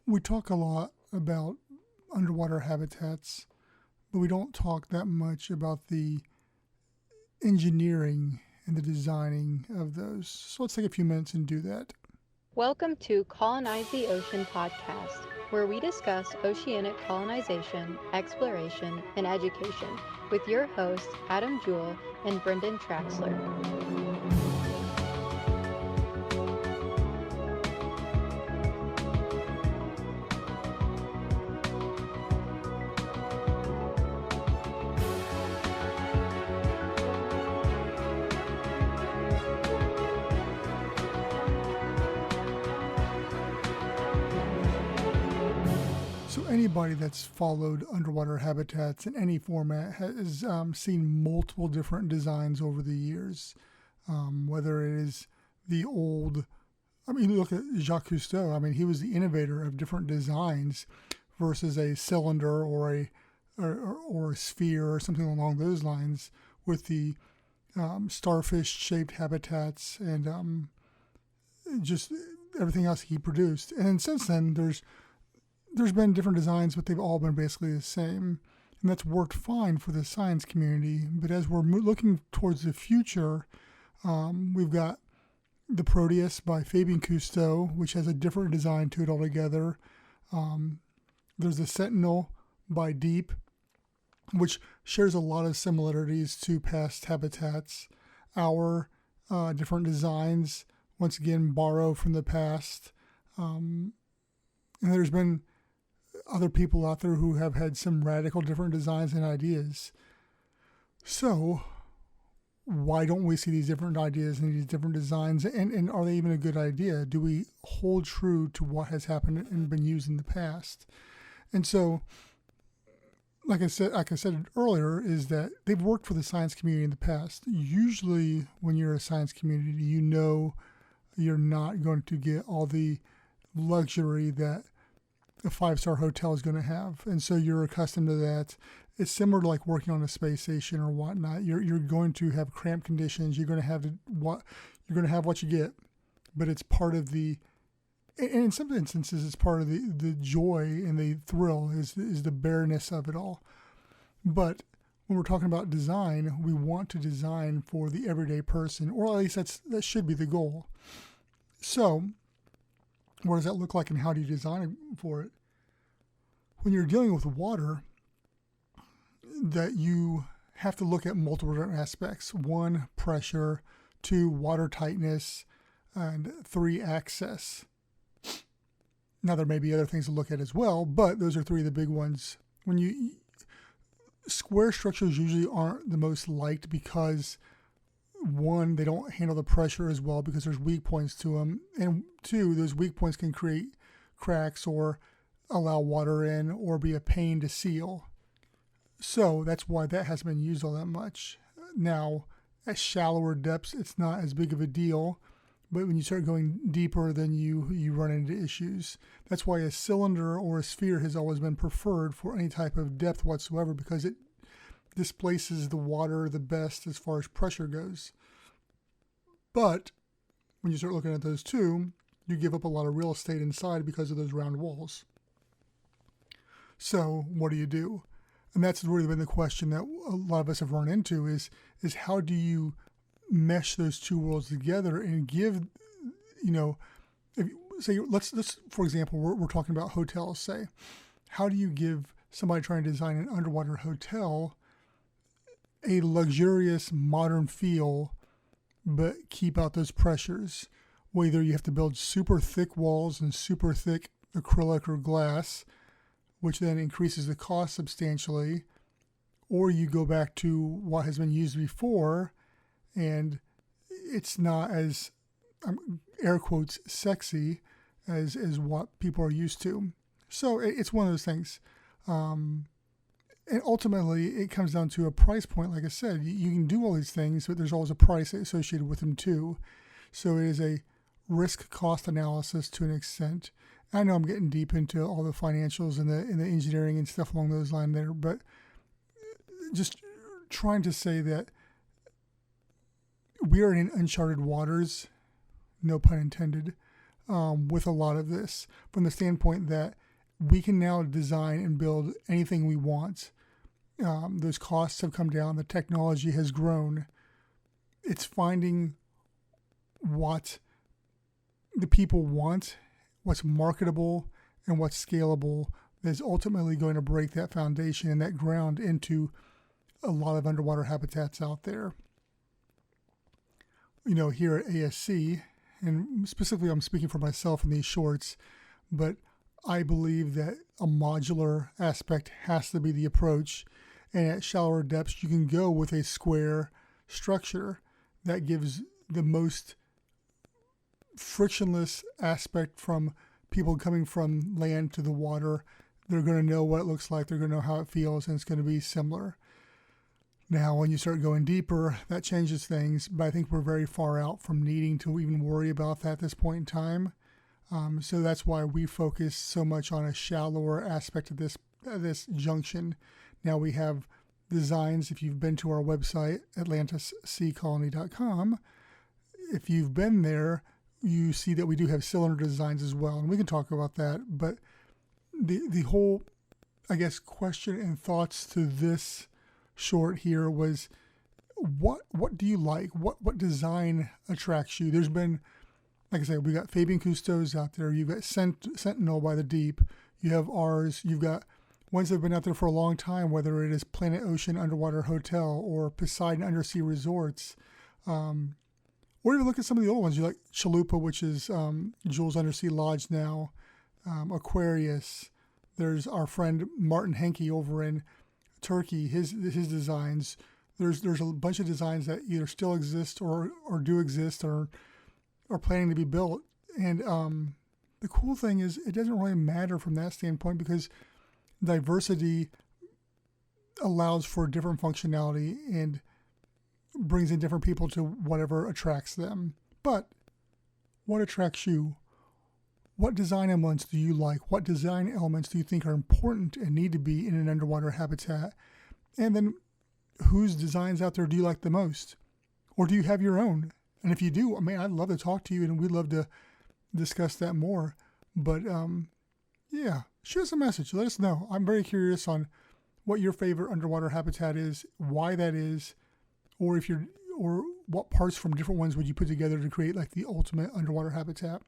We talk a lot about underwater habitats, but we don't talk that much about the engineering and the designing of those. So let's take a few minutes and do that. Welcome to Colonize the Ocean podcast, where we discuss oceanic colonization, exploration, and education with your hosts, Adam Jewell and Brendan Traxler. So anybody that's followed underwater habitats in any format has seen multiple different designs over the years. Whether it is the old, look at Jacques Cousteau. He was the innovator of different designs versus a cylinder or a sphere or something along those lines with the starfish-shaped habitats and just everything else he produced. And then since then, there's been different designs, but they've all been basically the same. And that's worked fine for the science community. But as we're looking towards the future, we've got the Proteus by Fabien Cousteau, which has a different design to it altogether. There's the Sentinel by Deep, which shares a lot of similarities to past habitats. Our different designs, once again, borrow from the past. And there's been other people out there who have had some radical different designs and ideas. So why don't we see these different ideas and these different designs? And are they even a good idea? Do we hold true to what has happened and been used in the past? And so, like I said earlier, is that they've worked for the science community in the past. Usually when you're a science community, you know you're not going to get all the luxury that a 5-star hotel is going to have, and so you're accustomed to that. It's similar to like working on a space station or whatnot. You're going to have cramped conditions. You're going to have what you get, but it's part of the. And in some instances, it's part of the joy and the thrill is the bareness of it all. But when we're talking about design, we want to design for the everyday person, or at least that should be the goal. So, what does that look like and how do you design for it? When you're dealing with water, that you have to look at multiple different aspects. 1, pressure. 2, water tightness. And 3, access. Now, there may be other things to look at as well, but those are 3 of the big ones. Square structures usually aren't the most liked because 1, they don't handle the pressure as well because there's weak points to them. And 2, those weak points can create cracks or allow water in or be a pain to seal. So that's why that hasn't been used all that much. Now, at shallower depths, it's not as big of a deal. But when you start going deeper, then you run into issues. That's why a cylinder or a sphere has always been preferred for any type of depth whatsoever because it displaces the water the best as far as pressure goes. But when you start looking at those two, you give up a lot of real estate inside because of those round walls. So what do you do? And that's really been the question that a lot of us have run into is how do you mesh those two worlds together and give, let's for example, we're talking about hotels, say. How do you give somebody trying to design an underwater hotel a luxurious modern feel but keep out those pressures? Whether you have to build super thick walls and super thick acrylic or glass, which then increases the cost substantially, or you go back to what has been used before and it's not as, air quotes, sexy as what people are used to. So it's one of those things. And ultimately, it comes down to a price point. Like I said, you can do all these things, but there's always a price associated with them too. So it is a risk-cost analysis to an extent. I know I'm getting deep into all the financials and the engineering and stuff along those lines there, but just trying to say that we are in uncharted waters, no pun intended, with a lot of this, from the standpoint that we can now design and build anything we want. Those costs have come down. The technology has grown. It's finding what the people want, what's marketable, and what's scalable that is ultimately going to break that foundation and that ground into a lot of underwater habitats out there. Here at ASC, and specifically I'm speaking for myself in these shorts, but I believe that a modular aspect has to be the approach. And at shallower depths, you can go with a square structure that gives the most frictionless aspect from people coming from land to the water. They're going to know what it looks like. They're going to know how it feels, and it's going to be similar. Now, when you start going deeper, that changes things, but I think we're very far out from needing to even worry about that at this point in time. So that's why we focus so much on a shallower aspect of this junction. Now we have designs. If you've been to our website, atlantisseacolony.com, if you've been there, you see that we do have cylinder designs as well, and we can talk about that. But the whole, I guess, question and thoughts to this short here was, what do you like? What design attracts you? There's been, like I said, we got Fabian Cousteau's out there. You've got Sentinel by the Deep. You have ours. You've got ones that have been out there for a long time, whether it is Planet Ocean Underwater Hotel or Poseidon Undersea Resorts. Or even look at some of the old ones. You like Chalupa, which is Jules Undersea Lodge now. Aquarius. There's our friend Martin Henke over in Turkey. His designs. There's a bunch of designs that either still exist or do exist or are planning to be built. And the cool thing is, it doesn't really matter from that standpoint, because diversity allows for different functionality and brings in different people to whatever attracts them. But what attracts you? What design elements do you like? What design elements do you think are important and need to be in an underwater habitat? And then, whose designs out there do you like the most? Or do you have your own? And if you do, I'd love to talk to you, and we'd love to discuss that more. But yeah, shoot us a message. Let us know. I'm very curious on what your favorite underwater habitat is, why that is, or what parts from different ones would you put together to create like the ultimate underwater habitat.